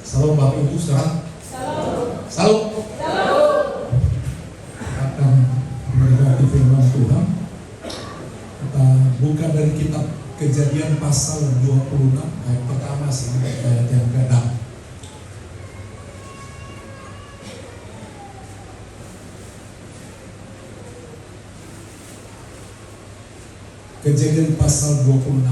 Salam Bapak Ibu sekarang. Salam. Akan mendengar firman Tuhan. Kita buka dari kitab Kejadian pasal 26 ayat pertama sampai ayat yang ke-6. Kejadian pasal 26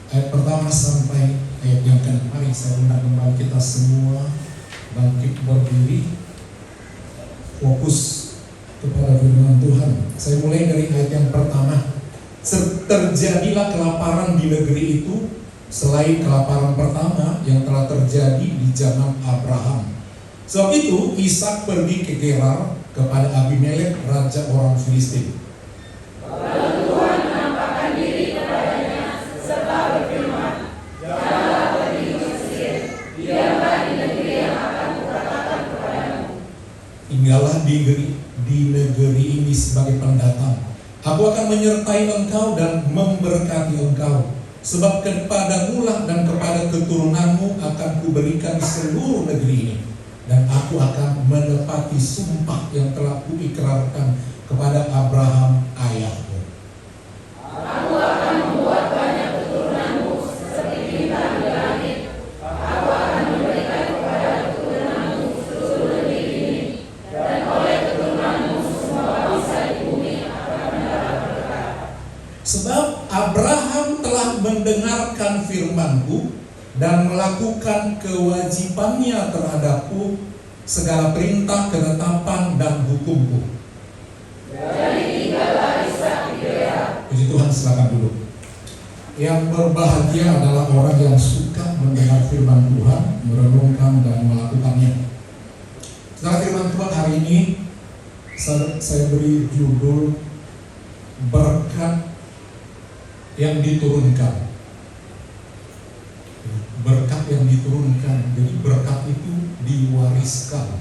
ayat pertama sampai ayat yang ke-6. Mari saya undang kembali kita semua bangkit berdiri, fokus kepada firman Tuhan. Saya mulai dari ayat yang pertama. Terjadilah kelaparan di negeri itu selain kelaparan pertama yang telah terjadi di zaman Abraham. Sebab itu Ishak pergi ke Gerar kepada Abimelek, raja orang Filistin. Lalu Tuhan menampakkan diri kepadanya serta berfirman, "Janganlah pergi ke Mesir, diamlah di negeri yang akan kukatakan kepadamu. Tinggallah di negeri ini sebagai pendatang. Aku akan menyertai engkau dan memberkati engkau, sebab kepadamulah dan kepada keturunanmu akan kuberikan seluruh negeri ini. Dan aku akan menepati sumpah yang telah kuikrarkan kepada Abraham ayahmu. Aku akan membuat banyak keturunanmu seperti bintang di langit. Aku akan memberikan kepada keturunanmu seluruh negeri ini, dan oleh keturunanmu semua bangsa di bumi akan mendapat berkat." Sebab Abraham telah mendengarkan firman-Ku dan melakukan kewajibannya terhadapku, segala perintah, ketetapan, dan hukum-Ku. Jadi tinggallah Ishak di Gerar. Puji Tuhan, silakan dulu. Yang berbahagia adalah orang yang suka mendengar firman Tuhan, merenungkan dan melakukannya. Setelah firman Tuhan hari ini, saya beri judul berkat yang diturunkan. Berkat yang diturunkan. Jadi berkat itu diwariskan.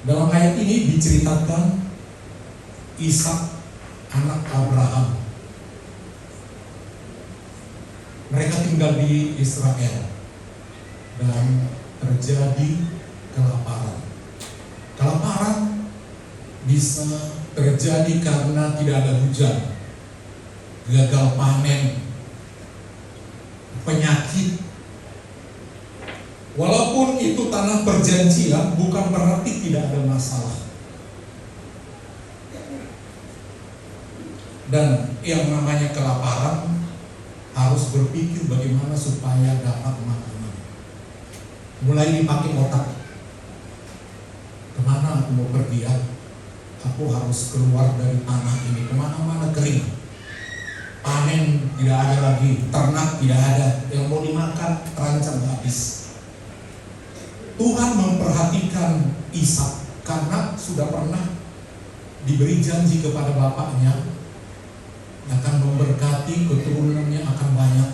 Dalam ayat ini diceritakan Ishak, anak Abraham. Mereka tinggal di Israel dan terjadi kelaparan. Kelaparan bisa terjadi karena tidak ada hujan, gagal panen, penyakit. Walaupun itu tanah perjanjian, bukan berarti tidak ada masalah. Dan yang namanya kelaparan harus berpikir bagaimana supaya dapat makanan. Mulai dipakai otak. Kemana aku mau pergi ya? Aku harus keluar dari tanah ini. Kemana-mana kering. Panen tidak ada lagi, ternak tidak ada, yang mau dimakan terancam habis. Tuhan memperhatikan Ishak karena sudah pernah diberi janji kepada bapaknya akan memberkati, keturunannya akan banyak.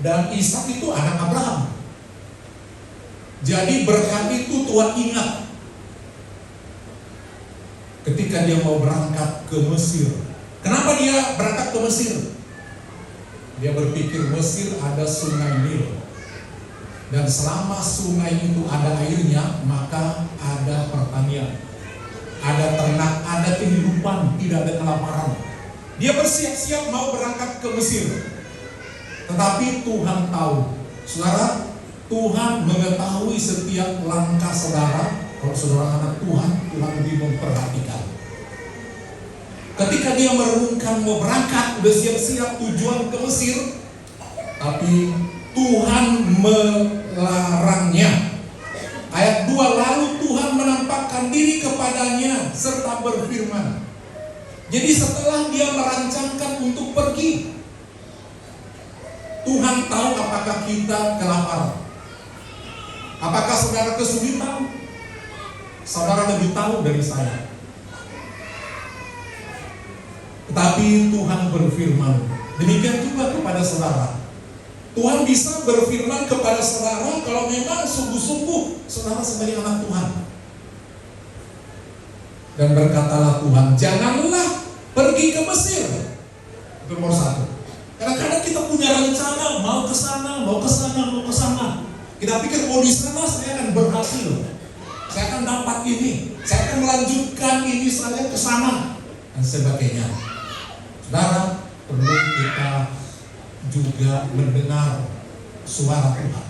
Dan Ishak itu anak Abraham. Jadi berkat itu Tuhan ingat ketika dia mau berangkat ke Mesir. Kenapa dia berangkat ke Mesir? Dia berpikir Mesir ada sungai Nil. Dan selama sungai itu ada airnya, maka ada pertanian, ada ternak, ada kehidupan, tidak ada kelaparan. Dia bersiap-siap mau berangkat ke Mesir. Tetapi Tuhan tahu, saudara, Tuhan mengetahui setiap langkah saudara. Kalau saudara anak Tuhan, Tuhan lebih memperhatikan. Ketika dia merenungkan mau berangkat, udah siap-siap tujuan ke Mesir, tapi Tuhan melarangnya. Ayat 2, lalu Tuhan menampakkan diri kepadanya serta berfirman. Jadi setelah dia merancangkan untuk pergi, Tuhan tahu apakah kita kelaparan, apakah saudara kesulitan. Saudara lebih tahu dari saya. Tetapi Tuhan berfirman. Demikian juga kepada saudara. Tuhan bisa berfirman kepada saudara kalau memang sungguh-sungguh saudara sebagai anak Tuhan. Dan berkatalah Tuhan, janganlah pergi ke Mesir. Itu nomor 1. Karena Kita pikir, oh di sana saya akan berhasil, saya akan dapat ini, saya akan melanjutkan ini saya ke sana dan sebagainya. Saudara, perlu kita juga mendengar suara Tuhan.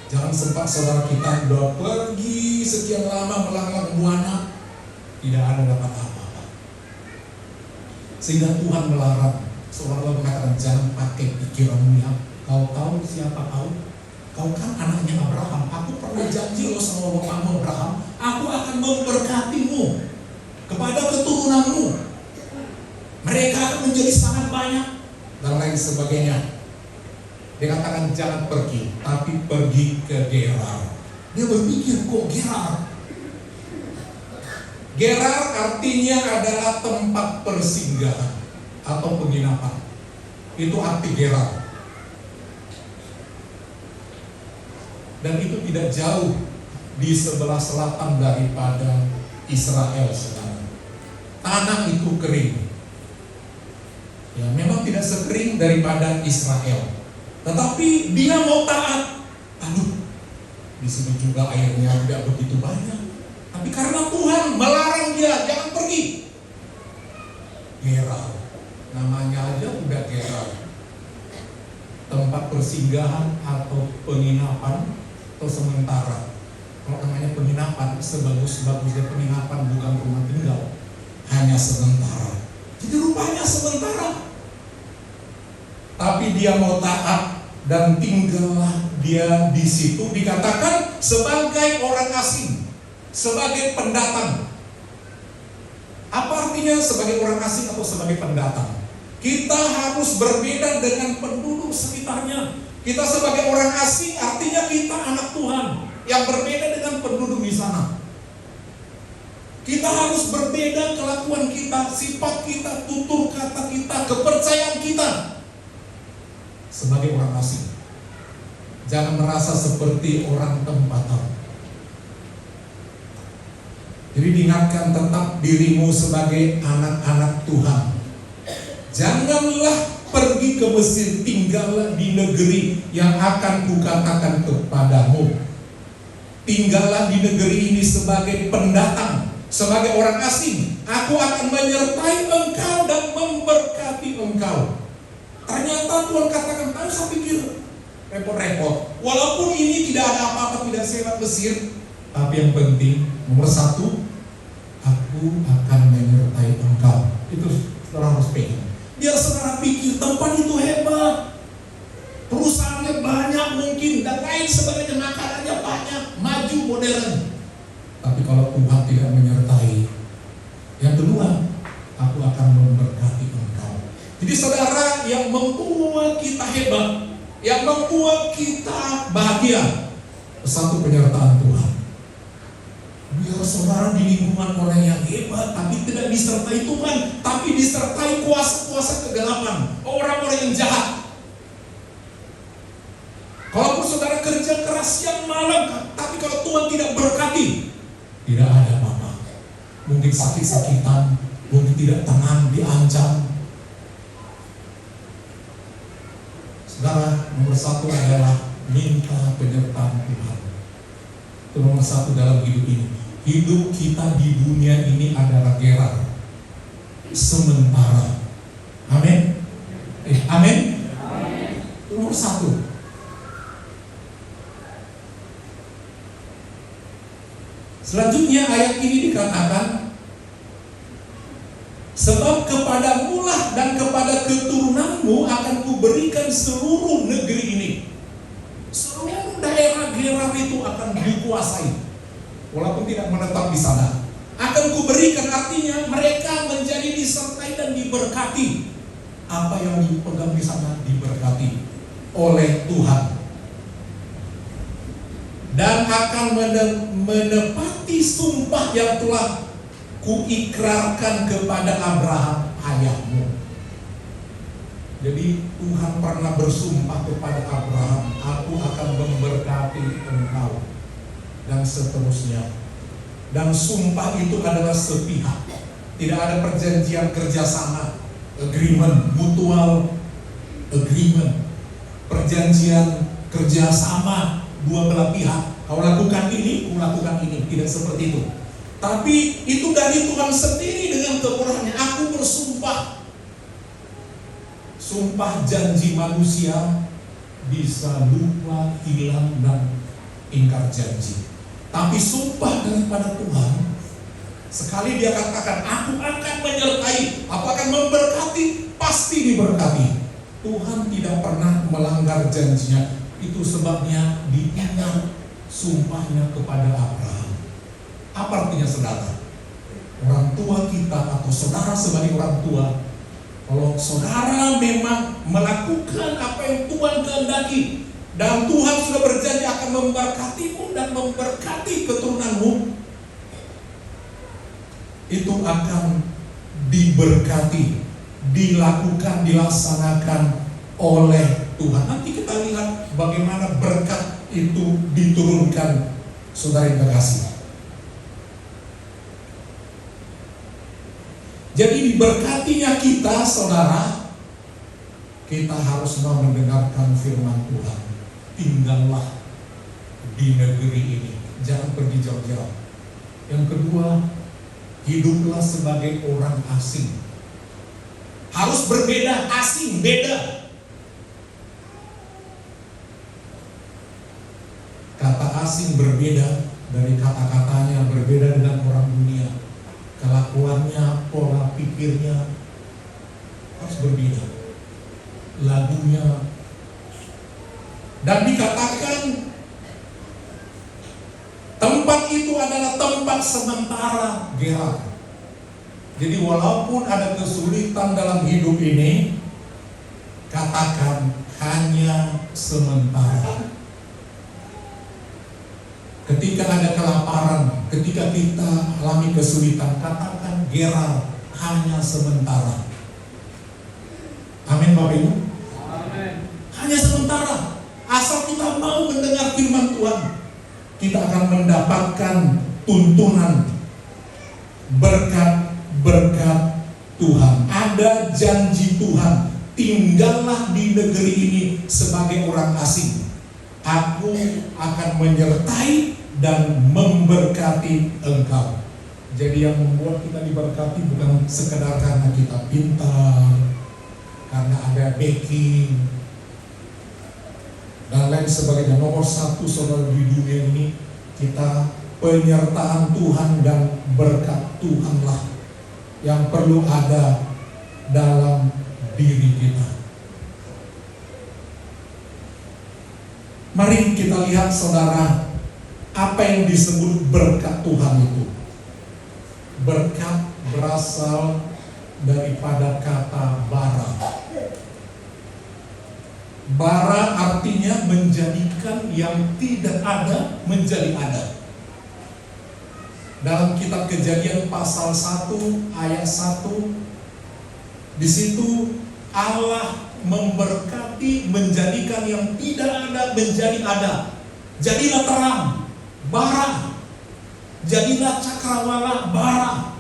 Jangan sempat saudara kita sudah pergi sekian lama melanglang buana, tidak ada dapat apa-apa. Sehingga Tuhan melarang, seolah-olah mengatakan jangan pakai pikiranmu ya. Kau tahu siapa kau? Kau kan anaknya Abraham. Aku pernah janji loh sama bapakmu Abraham, aku akan memberkatimu kepada keturunanmu. Mereka akan menjadi sangat banyak dan lain sebagainya. Dia katakan jangan pergi, tapi pergi ke Gerar. Dia berpikir, kok Gerar? Gerar artinya adalah tempat persinggahan atau penginapan. Itu arti Gerar. Dan itu tidak jauh di sebelah selatan daripada Israel sekarang. Tanah itu kering. Ya, memang tidak sekering daripada Israel. Tetapi dia mau taat. Aduh, di sini juga airnya tidak begitu banyak. Tapi karena Tuhan melarang dia, jangan pergi. Gerar, namanya aja udah Gerar. Tempat persinggahan atau penginapan atau sementara. Kalau namanya penginapan, sebagus-bagusnya penginapan bukan rumah tinggal, hanya sementara. Jadi rupanya sementara. Tapi dia mau taat dan tinggallah dia di situ, dikatakan sebagai orang asing, sebagai pendatang. Apa artinya sebagai orang asing atau sebagai pendatang? Kita harus berbeda dengan penduduk sekitarnya. Kita sebagai orang asing artinya kita anak Tuhan yang berbeda dengan penduduk di sana. Kita harus berbeda kelakuan kita, sifat kita, tutur kata kita, kepercayaan kita sebagai orang asing. Jangan merasa seperti orang tempatan. Jadi diingatkan tetap dirimu sebagai anak-anak Tuhan. Janganlah pergi ke Mesir, tinggallah di negeri yang akan kukatakan kepadamu. Tinggallah di negeri ini sebagai pendatang, sebagai orang asing. Aku akan menyertai engkau dan memberkati engkau. Ternyata Tuhan katakan, tak usah pikir repot-repot. Walaupun ini tidak ada apa-apa, tidak sehat Mesir, tapi yang penting nomor satu, aku akan menyertai engkau. Itu saudara harus pegang. Biar saudara pikir tempat itu hebat, perusahaannya banyak mungkin, dan lain sebagainya, makanannya banyak, maju, modern. Tapi kalau Tuhan tidak menyertai, yang kedua, aku akan memberkati engkau. Jadi saudara, yang membuat kita hebat, yang membuat kita bahagia, satu, penyertaan Tuhan. Biar saudara di lingkungan orang yang hebat, tapi tidak disertai Tuhan, tapi disertai kuasa-kuasa kegelapan, orang-orang yang jahat. Kalaupun saudara kerja keras siang malam, tapi kalau Tuhan tidak berkati, tidak ada apa-apa. Mungkin sakit-sakitan, mungkin tidak tenang, diancam. Saudara, nomor satu adalah minta penyertaan Tuhan. Itu nomor satu dalam hidup ini. Hidup kita di dunia ini adalah Gerar, sementara. Amin. Amin. Itu nomor satu. Selanjutnya ayat ini dikatakan, sebab kepadamulah dan kepada keturunanmu akan kuberikan seluruh negeri ini. Seluruh daerah Gerar itu akan dikuasai, walaupun tidak menetap di sana. Akan kuberikan, artinya mereka menjadi disertai dan diberkati. Apa yang dipegang di sana diberkati oleh Tuhan. Dan akan menepati sumpah yang telah kuikrarkan kepada Abraham ayahmu. Jadi Tuhan pernah bersumpah kepada Abraham, aku akan memberkati engkau, dan seterusnya. Dan sumpah itu adalah sepihak, tidak ada perjanjian kerjasama, agreement, mutual agreement, perjanjian kerjasama dua belah pihak. Kau lakukan ini, kau lakukan ini. Tidak seperti itu. Tapi itu dari Tuhan sendiri dengan kekurangannya. Aku bersumpah. Sumpah janji manusia bisa lupa, hilang, dan ingkar janji. Tapi sumpah daripada Tuhan, sekali dia katakan, aku akan menyertai, aku akan memberkati, pasti diberkati. Tuhan tidak pernah melanggar janjinya. Itu sebabnya diingat sumpahnya kepada Abraham. Apa artinya saudara? Orang tua kita atau saudara sebagai orang tua, kalau saudara memang melakukan apa yang Tuhan kehendaki, dan Tuhan sudah berjanji akan memberkatimu dan memberkati keturunanmu, itu akan diberkati, dilakukan, dilaksanakan oleh Tuhan. Nanti kita lihat bagaimana berkat itu diturunkan, saudara yang terkasih. Jadi diberkatinya kita, saudara, kita harus mau mendengarkan firman Tuhan. Tinggallah di negeri ini, jangan pergi jauh-jauh. Yang kedua, hiduplah sebagai orang asing. Harus berbeda, asing, beda. Kata asing berbeda dari kata-katanya, berbeda dengan orang dunia. Kelakuannya, pola pikirnya harus berbeda. Lagunya. Dan dikatakan tempat itu adalah tempat sementara, Gerar. Jadi walaupun ada kesulitan dalam hidup ini, katakan hanya sementara. Ketika ada kelaparan, ketika kita alami kesulitan, katakan Gerar, hanya sementara. Amin Bapak Ibu. Amin. Hanya sementara. Asal kita mau mendengar firman Tuhan, kita akan mendapatkan tuntunan berkat Tuhan. Ada janji Tuhan, tinggallah di negeri ini sebagai orang asing. Aku akan menyertai dan memberkati engkau. Jadi yang membuat kita diberkati bukan sekedar karena kita pintar, karena ada backing dan lain sebagainya. Nomor satu saudara di dunia ini, kita penyertaan Tuhan dan berkat Tuhanlah yang perlu ada dalam diri kita. Mari kita lihat saudara, apa yang disebut berkat Tuhan itu. Berkat berasal daripada kata bara. Bara artinya menjadikan yang tidak ada menjadi ada. Dalam kitab Kejadian pasal 1 ayat 1, di situ Allah memberkati, menjadikan yang tidak ada menjadi ada. Jadilah terang, bara. Jadilah cakrawala, bara.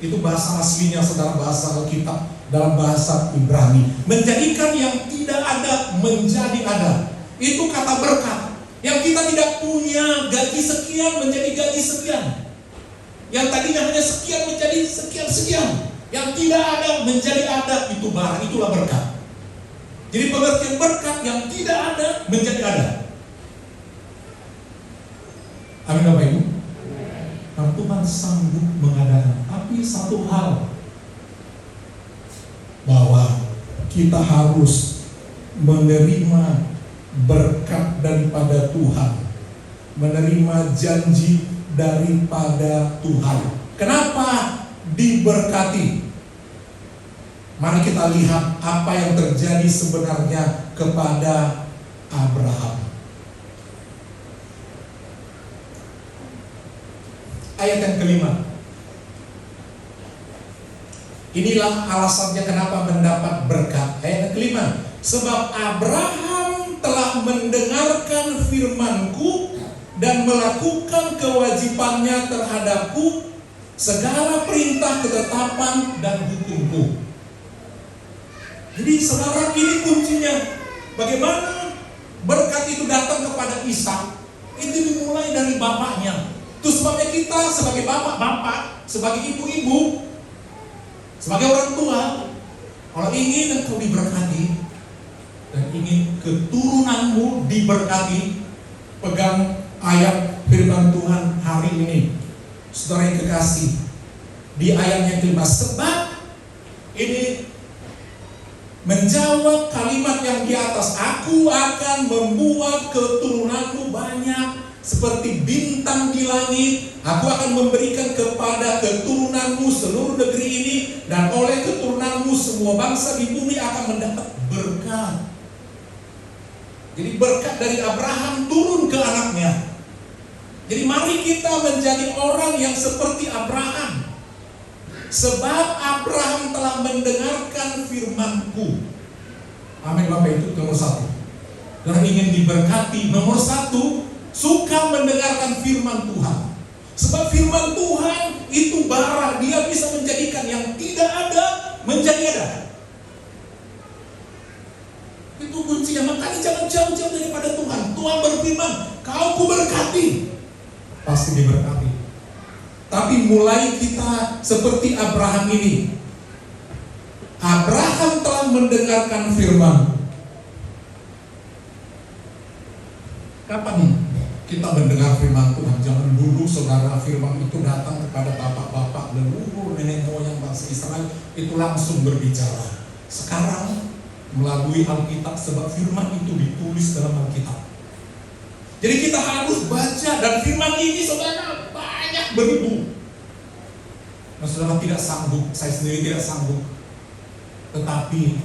Itu bahasa aslinya saudara, bahasa Alkitab dalam bahasa Ibrani. Menjadikan yang tidak ada menjadi ada. Itu kata berkat. Yang kita tidak punya gaji sekian menjadi gaji sekian. Yang tadinya hanya sekian menjadi sekian-sekian. Yang tidak ada menjadi ada, itu bara, itulah berkat. Jadi pengertian berkat yang tidak ada menjadi ada. Amin Bapak Ibu. Karena Tuhan sanggup mengadakan. Tapi satu hal, bahwa kita harus menerima berkat daripada Tuhan, menerima janji daripada Tuhan. Kenapa diberkati? Mari kita lihat apa yang terjadi sebenarnya kepada Abraham. Ayat yang kelima. Inilah alasannya kenapa mendapat berkat. Ayat yang kelima. Sebab Abraham telah mendengarkan firman-Ku dan melakukan kewajibannya terhadapku, segala perintah, ketetapan, dan hukum-Ku. Jadi saudara, ini kuncinya. Bagaimana berkat itu datang kepada Ishak, itu dimulai dari bapaknya. Itu sebabnya kita sebagai bapak-bapak, sebagai ibu-ibu, sebagai orang tua, kalau ingin engkau diberkati dan ingin keturunanmu diberkati, pegang ayat firman Tuhan hari ini, saudara yang kekasih, di ayat yang kelima. Sebab ini menjawab kalimat yang di atas, aku akan membuat keturunanmu banyak seperti bintang di langit. Aku akan memberikan kepada keturunanmu seluruh negeri ini, dan oleh keturunanmu semua bangsa di bumi akan mendapat berkat. Jadi berkat dari Abraham turun ke anaknya. Jadi mari kita menjadi orang yang seperti Abraham. Sebab Abraham telah mendengarkan firman-Ku. Amin Bapak, itu nomor satu. Dan ingin diberkati, nomor satu, suka mendengarkan firman Tuhan. Sebab firman Tuhan itu bara, dia bisa menjadikan yang tidak ada menjadi ada. Itu kuncinya. Makanya jangan jauh-jauh daripada Tuhan. Tuhan berfirman, kau kuberkati, pasti diberkati. Tapi mulai kita seperti Abraham ini. Abraham telah mendengarkan firman. Kapan kita mendengar firman Tuhan? Jangan dulu saudara firman itu datang kepada bapak-bapak leluhur, nenek moyang bangsa Israel, itu langsung berbicara. Sekarang melalui Alkitab, sebab firman itu ditulis dalam Alkitab. Jadi kita harus baca, dan firman ini saudara banyak beribu. Nah, saudara tidak sanggup, saya sendiri tidak sanggup. Tetapi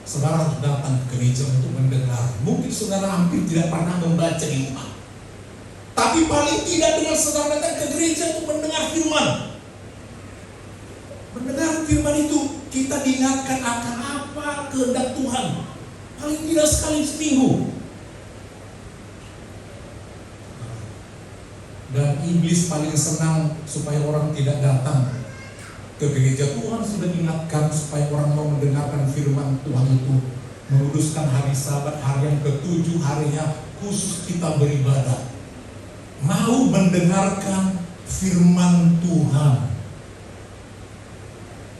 saudara harus datang ke gereja untuk mendengar. Mungkin saudara hampir tidak pernah membaca di rumah, tapi paling tidak dengan saudara datang ke gereja untuk mendengar firman. Mendengar firman itu, kita diingatkan akan apa kehendak Tuhan. Paling tidak sekali seminggu. Dan iblis paling senang supaya orang tidak datang ke gereja. Tuhan sudah ingatkan supaya orang mau mendengarkan firman Tuhan itu. Menguduskan hari Sabat, hari yang ke-7, harinya khusus kita beribadah. Mau mendengarkan firman Tuhan.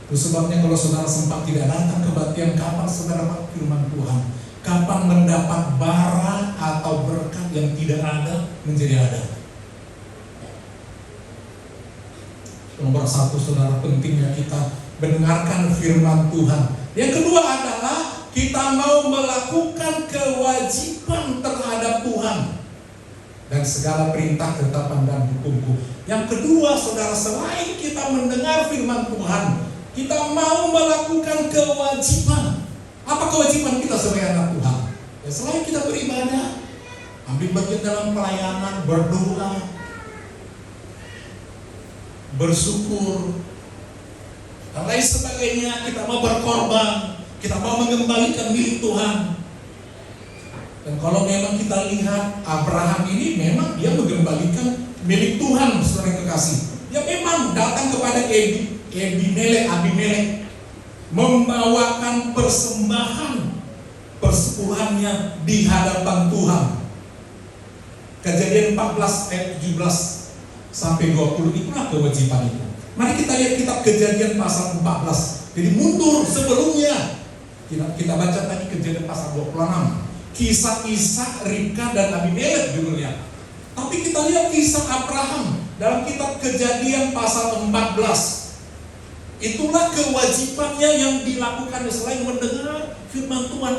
Itu sebabnya kalau saudara sempat tidak datang kebaktian, kapan saudara dapat firman Tuhan? Kapan mendapat bara atau berkat yang tidak ada menjadi ada? Nomor satu saudara, pentingnya kita mendengarkan firman Tuhan. Yang kedua adalah kita mau melakukan kewajiban terhadap Tuhan dan segala perintah, ketetapan dan hukum-Ku. Yang kedua saudara, selain kita mendengar firman Tuhan, kita mau melakukan kewajiban. Apa kewajiban kita sebagai anak Tuhan? Ya, selain kita beribadah, ambil bagian dalam pelayanan, berdoa, bersyukur, dan lain sebagainya, kita mau berkorban, kita mau mengembalikan milik Tuhan. Dan kalau memang kita lihat Abraham ini, memang dia mengembalikan milik Tuhan, saudara yang kekasih. Dia memang datang kepada Abimelek, membawakan persembahan persepuluhannya di hadapan Tuhan. Kejadian 14 ayat 17 sampai 20, itulah kewajiban itu. Mari kita lihat kitab Kejadian pasal 14. Jadi mundur sebelumnya. Kita baca tadi Kejadian pasal 26. Kisah Ishak, Ribka dan Abimelek judulnya. Tapi kita lihat kisah Abraham dalam kitab Kejadian pasal 14. Itulah kewajibannya yang dilakukan selain mendengar firman Tuhan.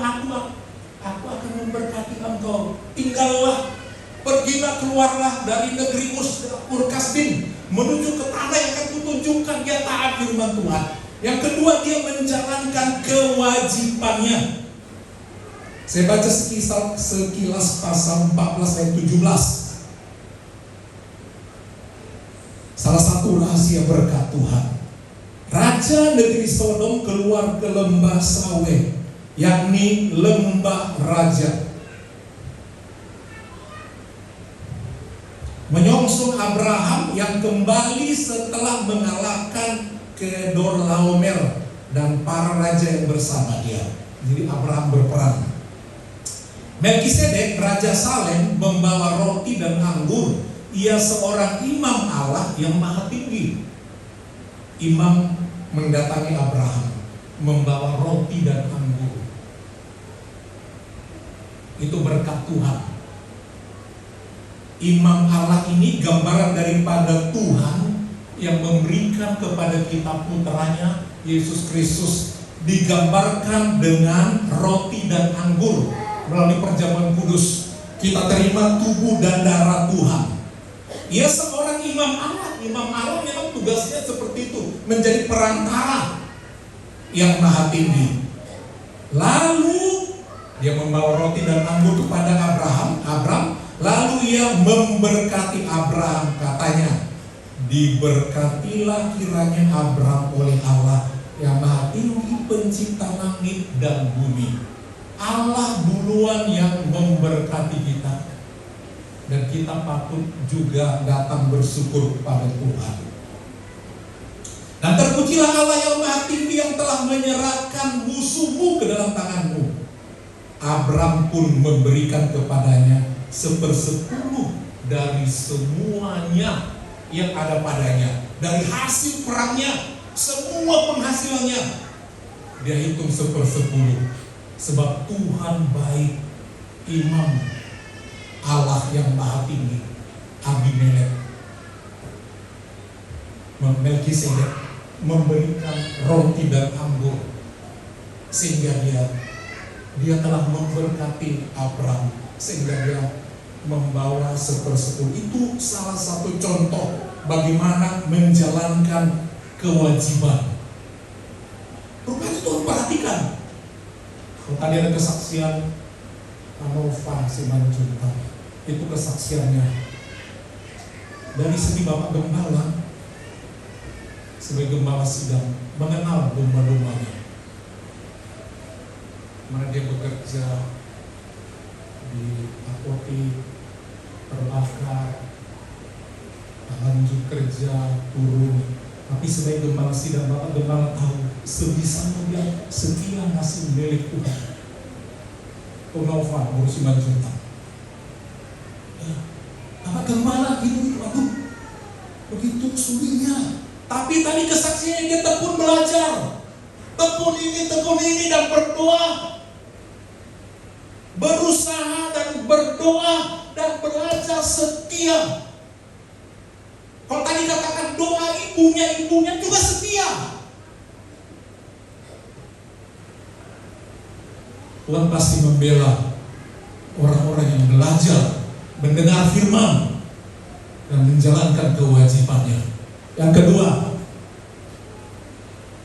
Aku akan memberkati engkau. Tinggallah, pergilah, keluarlah dari negeri Ur Kasdim menuju ke tanah yang akan kutunjukkan. Dia taat firman Tuhan. Yang kedua, dia menjalankan kewajibannya. Saya baca sekilas pasal 14 ayat 17. Salah satu rahasia berkat Tuhan. Raja negeri Sodom keluar ke lembah Sawe, yakni lembah raja, menyongsong Abraham yang kembali setelah mengalahkan Kedorlaomer dan para raja yang bersama dia. Jadi Abraham berperang. Melkisedek, Raja Salem, membawa roti dan anggur. Ia seorang imam Allah yang maha tinggi. Imam mendatangi Abraham, membawa roti dan anggur. Itu berkat Tuhan. Imam Allah ini gambaran daripada Tuhan yang memberikan kepada kita putranya Yesus Kristus, digambarkan dengan roti dan anggur. Melalui perjamuan kudus kita terima tubuh dan darah Tuhan. Ia seorang imam Allah. Imam Allah memang tugasnya seperti itu, menjadi perantara yang maha tinggi. Lalu dia membawa roti dan anggur kepada Abraham. Lalu ia memberkati Abraham, katanya, diberkatilah kiranya Abraham oleh Allah yang maha tinggi, pencipta langit dan bumi. Allah duluan yang memberkati kita, dan kita patut juga datang bersyukur kepada Tuhan. Dan terpujilah Allah yang maha tinggi yang telah menyerahkan musuhmu ke dalam tanganmu. Abraham pun memberikan kepadanya 1/10 dari semuanya yang ada padanya, dari hasil perangnya, semua penghasilannya dia hitung 1/10. Sebab Tuhan baik. Imam Allah yang maha tinggi, Abimelek, Melkisedek, memberikan roti dan anggur, sehingga dia telah memberkati Abraham, sehingga dia membawa 1/10. Itu salah satu contoh bagaimana menjalankan kewajiban. Rupanya Tuhan perhatikan. Tadi ada kesaksian Anova Simanjunta, itu kesaksiannya dari segi Bapak Gembala, sebagai gembala sidang, mengenal domba-dombanya. Mana dia bekerja di apotek, terbakar, lanjut kerja, turun. Tapi sebagai gembala sidang, Bapak Gembala tahu sebisanya dia setia ngasih milik Tuhan. Nova ngurusi Manjunta. Ya, Bapak Gembala gitu, aduh, begitu sulitnya. Tapi tadi kesaksiannya dia tekun belajar, tekun ini dan berdoa, berusaha dan berdoa dan belajar setia. Kalau tadi katakan doa ibunya juga setia. Tuhan pasti membela orang-orang yang belajar, mendengar firman, dan menjalankan kewajibannya. Yang kedua,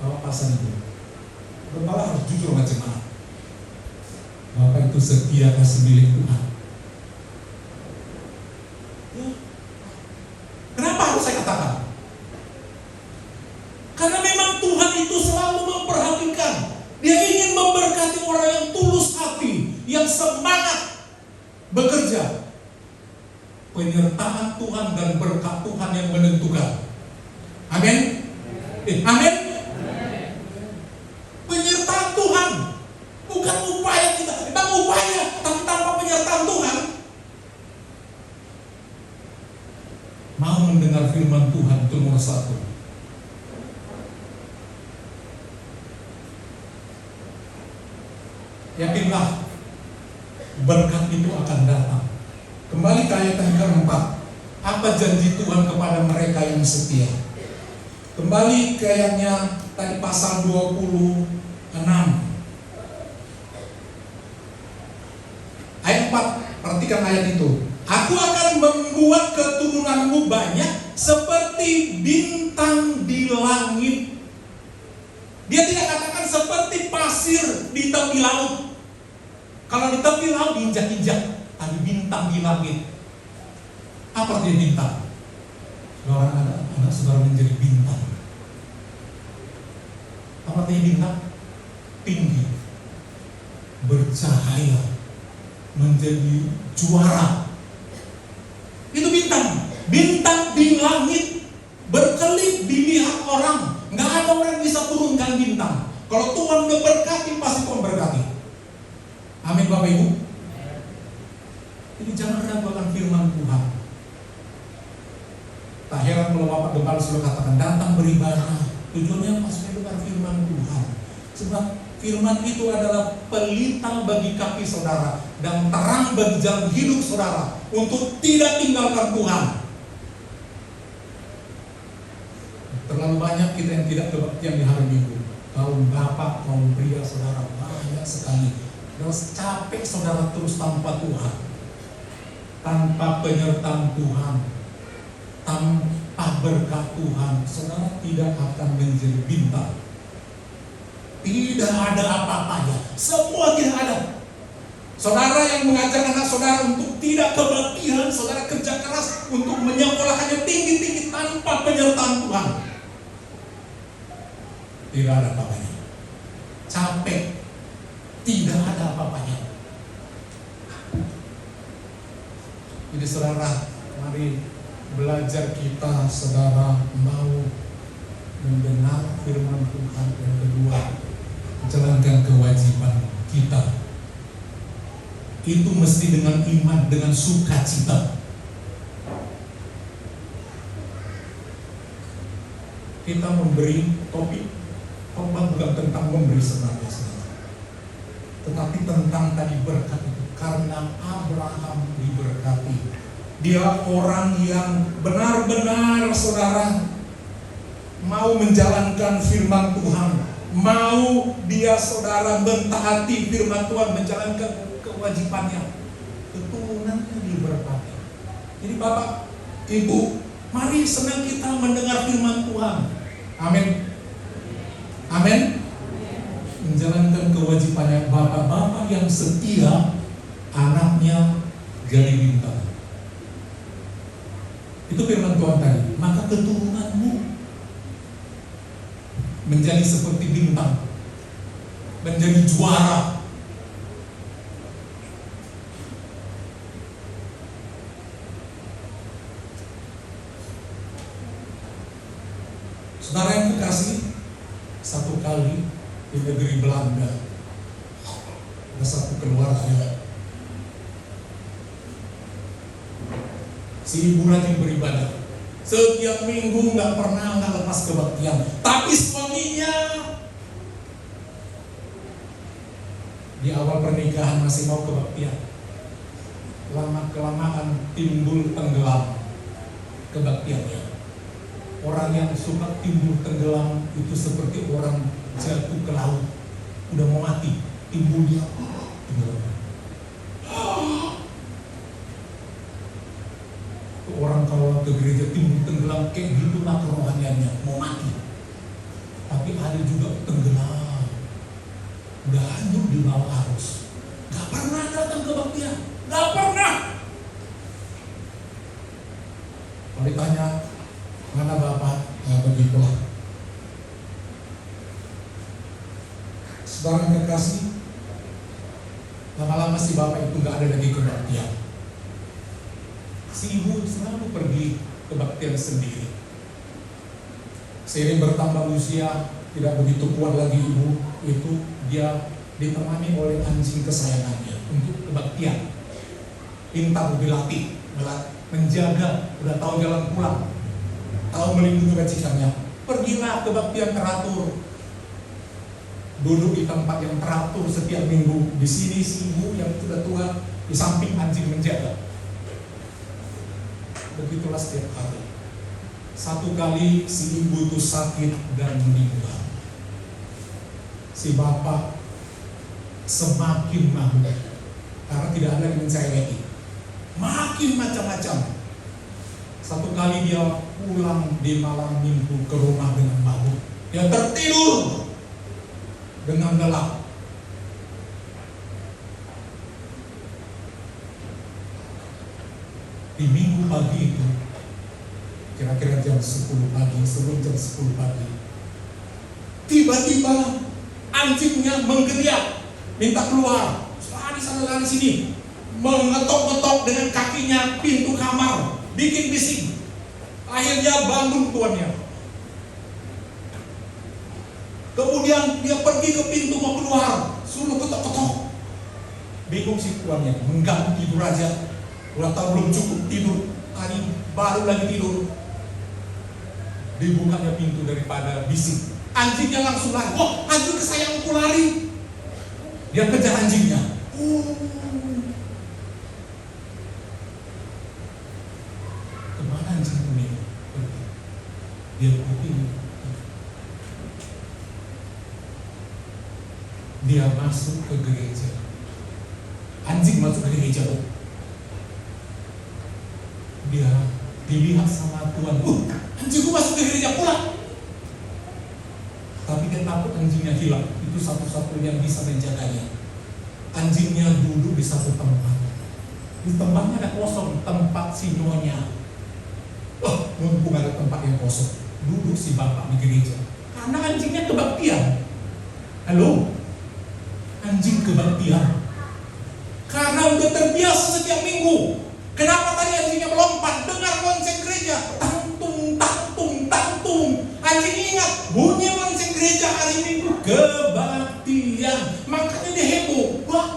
Bapak pasan itu, Gembala harus jujur sama jemaat. Bapak itu setia kasih milik Tuhan. Ya. Kenapa harus saya katakan? Karena memang Tuhan itu selalu memperhatikan. Dia ingin memberkati orang yang tulus hati, yang semangat bekerja. Penyertaan Tuhan dan berkat Tuhan yang menentukan. Amin. Amin. Penyertaan Tuhan, bukan upaya kita. Kita upaya, tapi tanpa penyertaan Tuhan. Mau mendengar firman Tuhan itu nomor 1. Yakinlah berkat itu akan datang. Kembali ke ayat yang keempat. Apa janji Tuhan kepada mereka yang setia? Kembali ke ayatnya tadi, pasal 26 ayat 4. Perhatikan ayat itu. Aku akan membuat keturunanmu banyak seperti bintang di langit. Dia tidak katakan seperti pasir di tepi laut. Kalau di tepi laut diinjak-injak, tapi bintang di langit. Apa artinya bintang? Orang anak saudara menjadi bintang. Apa artinya bintang? Tinggi, bercahaya, menjadi juara. Itu bintang. Bintang di langit, berkelip dilihat orang. Nggak ada orang yang bisa turunkan bintang. Kalau Tuhan memberkati, pasti Tuhan berkati. Amin Bapak Ibu. selalu katakan datang beribadah. Tujuannya apa? Supaya dengar firman Tuhan. Sebab firman itu adalah pelita bagi kaki saudara dan terang bagi jalan hidup saudara untuk tidak tinggalkan Tuhan. Terlalu banyak kita yang tidak kebaktian di hari Minggu. Kaum bapak, kaum pria saudara banyak sekali. Terus capek saudara terus tanpa Tuhan, tanpa penyertaan Tuhan, tanpa berkat Tuhan, saudara tidak akan menjadi bintang. Tidak ada apa-apanya, semua tidak ada. Saudara yang mengajak anak saudara untuk tidak kebaktian, saudara kerja keras untuk menyekolahkannya tinggi-tinggi tanpa penyertaan Tuhan, tidak ada apa-apanya. Capek, tidak ada apa-apanya. Jadi saudara, mari belajar kita, saudara, mau mendengar firman Tuhan. Yang kedua, jalankan kewajiban kita. Itu mesti dengan iman, dengan sukacita. Kita memberi topik khotbah bukan tentang memberi sebenarnya, tetapi tentang tadi berkat itu. Karena Abraham diberkati, dia orang yang benar-benar saudara mau menjalankan firman Tuhan, mau dia saudara mentaati firman Tuhan, menjalankan kewajibannya, keturunannya diberkati. Jadi Bapak, Ibu, mari senang kita mendengar firman Tuhan. Amin. Amin. Menjalankan kewajibannya. Bapak-bapak yang setia, anaknya jadi bintang. Itu firman Tuhan tadi. Maka keturunanmu menjadi seperti bintang, menjadi juara. Saudara yang kekasih, satu kali di negeri Belanda ada satu keluarga. Si ibu rajin beribadah, setiap minggu nggak lepas kebaktian. Tapi suaminya di awal pernikahan masih mau kebaktian, lama-kelamaan timbul tenggelam kebaktiannya. Orang yang suka timbul tenggelam itu seperti orang jatuh ke laut, udah mau mati, timbul dia tenggelam. Orang kalau ke gereja timbul tenggelam kayak gitulah kerohaniannya, mau mati. Tapi ada juga tenggelam, udah hanyut di bawah arus, gak pernah datang kebaktian, gak pernah. Kalau ditanya mana Bapak, ya begitulah. Saudara yang kekasih, lama-lama si Bapak itu gak ada lagi kebaktian. Si ibu selalu pergi kebaktian sendiri. Seiring bertambah usia, tidak begitu kuat lagi ibu itu, dia ditemani oleh anjing kesayangannya untuk kebaktian. Pintar dilatih, menjaga, udah tahu jalan pulang, tahu melindungi majikannya. Pergilah kebaktian teratur, duduk di tempat yang teratur setiap minggu. Di sini si ibu yang sudah tua, di samping anjing menjaga. Begitulah setiap hari. Satu kali si ibu itu sakit dan meninggal. Si bapak semakin malu karena tidak ada yang mencereweti, makin macam-macam. Satu kali dia pulang di malam minggu ke rumah dengan mabuk. Dia tertidur dengan gelap. Di minggu pagi itu, kira-kira jam 10 pagi, sebelum jam 10 pagi, tiba-tiba anjingnya menggeriak, minta keluar, lari sana lari sini, mengetok-ngetok dengan kakinya pintu kamar, bikin bising. Akhirnya bangun tuannya. Kemudian dia pergi ke pintu mau keluar, suruh ketok-ketok. Bingung si tuannya, mengganggu tidur aja. Udah tahu belum cukup tidur, tadi baru lagi tidur. dibukanya pintu daripada bisik. Anjingnya langsung lari. Oh, anjing kesayanganku lari. Dia kejar anjingnya. Kemana anjing ini? Dia kuping. Dia masuk ke gereja. Anjing masuk ke gereja. Dia dilihat sama Tuhan. Anjingku masuk ke gereja, pulang. Tapi dia takut anjingnya hilang. Itu satu-satunya yang bisa menjaganya. Anjingnya duduk di satu tempat. Di tempatnya ada kosong, tempat si nyonya. Mumpung ada tempat yang kosong, duduk si bapak di gereja. Karena anjingnya kebaktian. Halo? Anjing kebaktian. Karena udah terbiasa setiap minggu. Kenapa tadi anjingnya melompat? Dengar lonceng gereja, tangtung, tangtung, tangtung. Anjing ingat bunyi lonceng gereja hari Minggu kebaktian. Makanya dia heboh. Wah.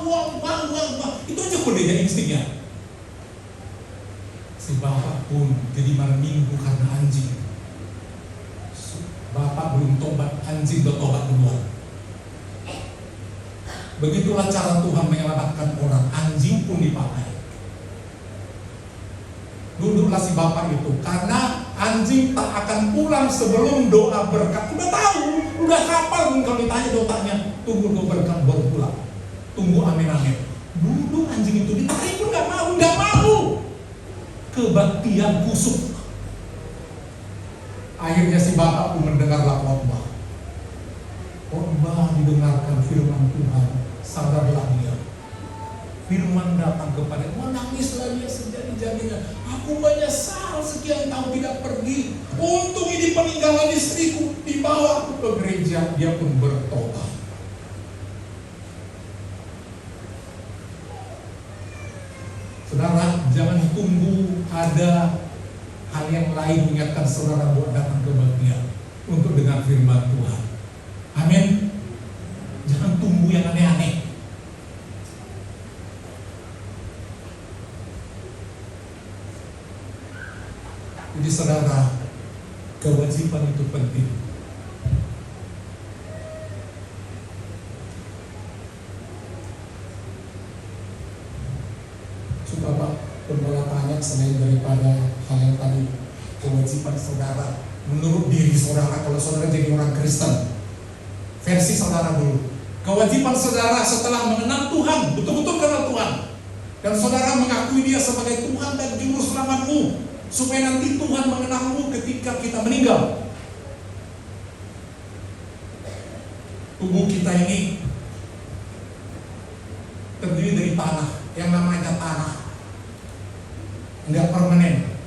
Itu aja kodenya instingnya. Si bapak pun jadi malam Minggu karena anjing. Bapak belum tobat, anjing udah tobat duluan. Begitulah cara Tuhan menyelamatkan orang. Anjing pun dipakai. Duduklah si bapak itu, karena anjing tak akan pulang sebelum doa berkat. Udah tahu, udah hafal pun kalau ditanya doanya. Tunggu doa berkat baru pulang. Tunggu amin. Duduk anjing itu ditarik pun gak mau. Kebaktian kusuk. Akhirnya si bapak pun mendengarlah khotbah. Khotbah didengarkan firman Tuhan. Sadarlah dia. Firman datang kepada dia, menangislah dia sejadi-jadinya. Aku menyesal sekian tahun tidak pergi. Untung ini peninggalan istriku, dibawa aku ke gereja. Dia pun bertobat. Saudara, jangan tunggu ada hal yang lain mengingatkan saudara buat datang ke bagian untuk dengar firman Tuhan. Amin. Jangan tunggu yang aneh-aneh. Jadi saudara, kewajiban itu penting. Coba Pak Pembala tanya selain daripada hal yang tadi, kewajiban saudara menurut diri saudara kalau saudara jadi orang Kristen, versi saudara dulu. Kewajiban saudara setelah mengenal Tuhan, betul-betul kenal Tuhan, dan saudara mengakui Dia sebagai Tuhan dan Juru Selamatmu, supaya nanti Tuhan mengenalmu ketika kita meninggal. Tubuh kita ini terdiri dari tanah, yang namanya tanah nggak permanen,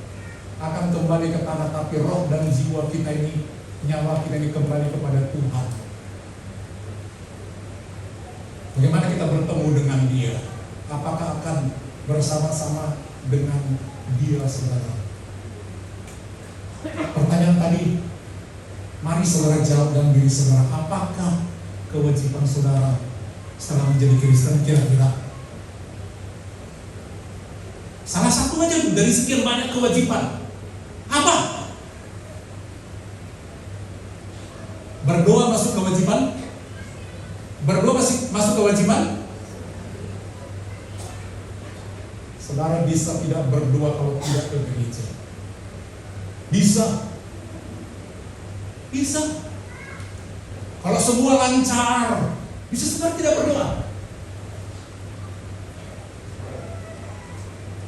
akan kembali ke tanah, tapi roh dan jiwa kita ini, nyawa kita ini kembali kepada Tuhan. Bagaimana kita bertemu dengan Dia? Apakah akan bersama-sama dengan Dia, saudara? Pertanyaan tadi, mari saudara jawab dalam diri saudara. Apakah kewajiban saudara setelah menjadi Kristen kira-kira? Salah satu aja dari sekian banyak kewajiban. Apa? Berdoa masuk kewajiban? Berdoa masuk kewajiban? Saudara bisa tidak berdoa kalau tidak ke gereja. Bisa. Kalau semua lancar, bisa saudara tidak berdoa.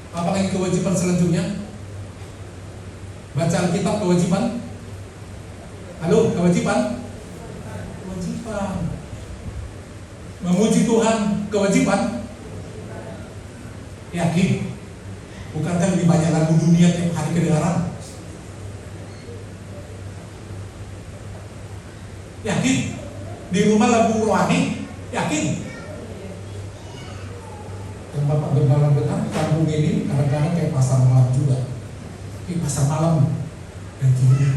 Apalagi kewajiban selanjutnya? Baca Alkitab kewajiban? Halo, kewajiban? Kewajiban. Memuji Tuhan kewajiban? Yakin? Bukankah lebih banyak lagu dunia tiap hari kedengaran? Yakin? Di rumah lagu rohani? Yakin? Yang Bapak Gembala benar, kampung ini kadang-kadang kayak pasar malam juga. Kayak pasar malam. Dari kiri,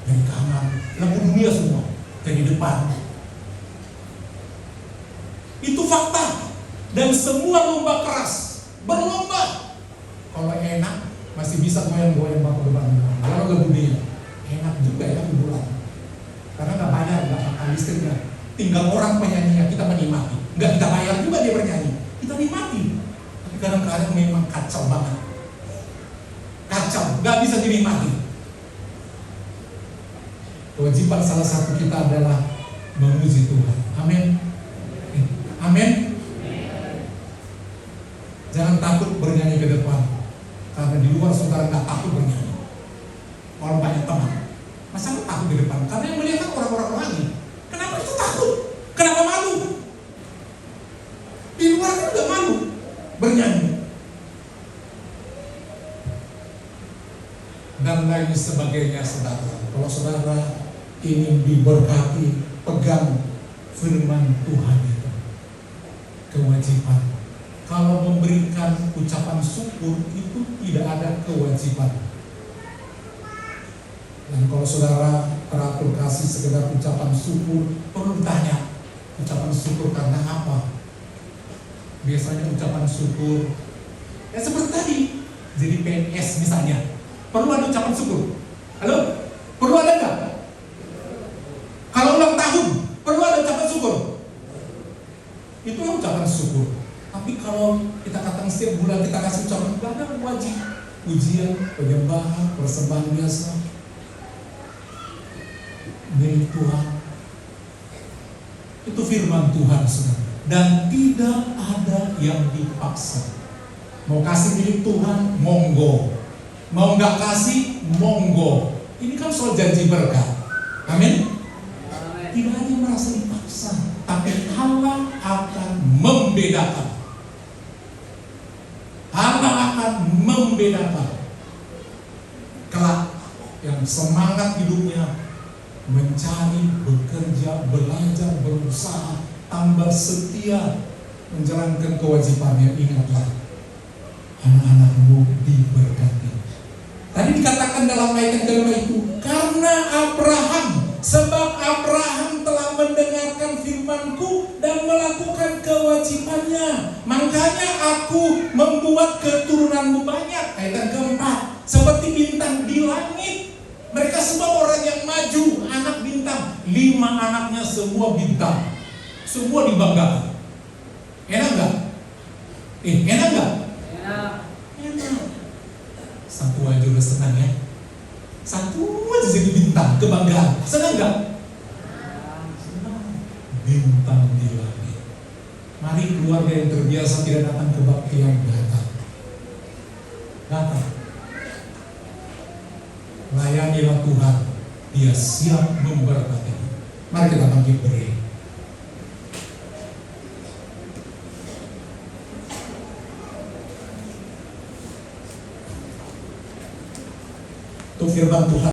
dari kanan, lagu dunia semua dari depan. Itu fakta. Dan semua lomba keras, berlomba. Kalau enak masih bisa goyang-goyang Bapak Gembala. Kalau lagu dunia Enak juga ya liburan. Karena nggak bayar, nggak makan listriknya. Tinggal orang penyanyinya, kita menikmati. Nggak kita bayar juga dia bernyanyi, kita nikmati. Tapi kadang-kadang memang kacau banget. Kacau, nggak bisa dinikmati. Kewajiban salah satu kita adalah memuji Tuhan. Amin. Amin. Jangan takut bernyanyi ke depan, karena di luar saudara nggak takut bernyanyi. Orang banyak teman, masa lu takut di depan? Karena yang melihat kan orang-orang lagi. Kenapa itu takut? Kenapa malu? Di luar kan udah malu bernyanyi. Dan lain sebagainya, saudara. Kalau saudara ingin diberkati, pegang firman Tuhan itu. Kewajiban. Kalau memberikan ucapan syukur itu tidak ada kewajiban. Dan kalau saudara teratur kasih sekedar ucapan syukur, perlu ditanya, ucapan syukur karena apa? Biasanya ucapan syukur, ya seperti tadi, jadi PNS misalnya, perlu ada ucapan syukur. Halo? Perlu ada nggak? Kalau ulang tahun, perlu ada ucapan syukur. Itulah ucapan syukur. Tapi kalau kita katakan setiap bulan kita kasih ucapan, ada wajib. Pujian, penyembahan, persembahan biasa milik Tuhan. Itu firman Tuhan, saudara. Dan tidak ada yang dipaksa. Mau kasih milik Tuhan, monggo. Mau nggak kasih, monggo. Ini kan soal janji berkat. Amin. Tidak ada yang merasa dipaksa, tapi Allah akan membedakan. Allah akan membedakan. Kelak yang semangat hidupnya mencari, bekerja, belajar, berusaha, tambah setia menjalankan kewajibannya. Ingatlah, anak-anakmu diberkati. Tadi dikatakan dalam ayat yang kelima itu, karena Abraham, sebab Abraham telah mendengarkan firman-Ku dan melakukan kewajibannya, makanya aku membuat keturunanmu banyak. Ayat yang keempat, seperti bintang di langit. Mereka semua orang yang maju, anak bintang. 5 anaknya semua bintang, semua dibanggakan. Enak gak? Enak gak? Enak. Satu aja udah senang ya. Satu aja jadi bintang, kebanggaan. Senang gak? Senang. Bintang di langit. Mari keluarga yang terbiasa tidak datang ke kebaktian datang. Datang. Layanilah Tuhan. Dia siap memberkati. Mari kita bangkit berdiri. Itu firman Tuhan.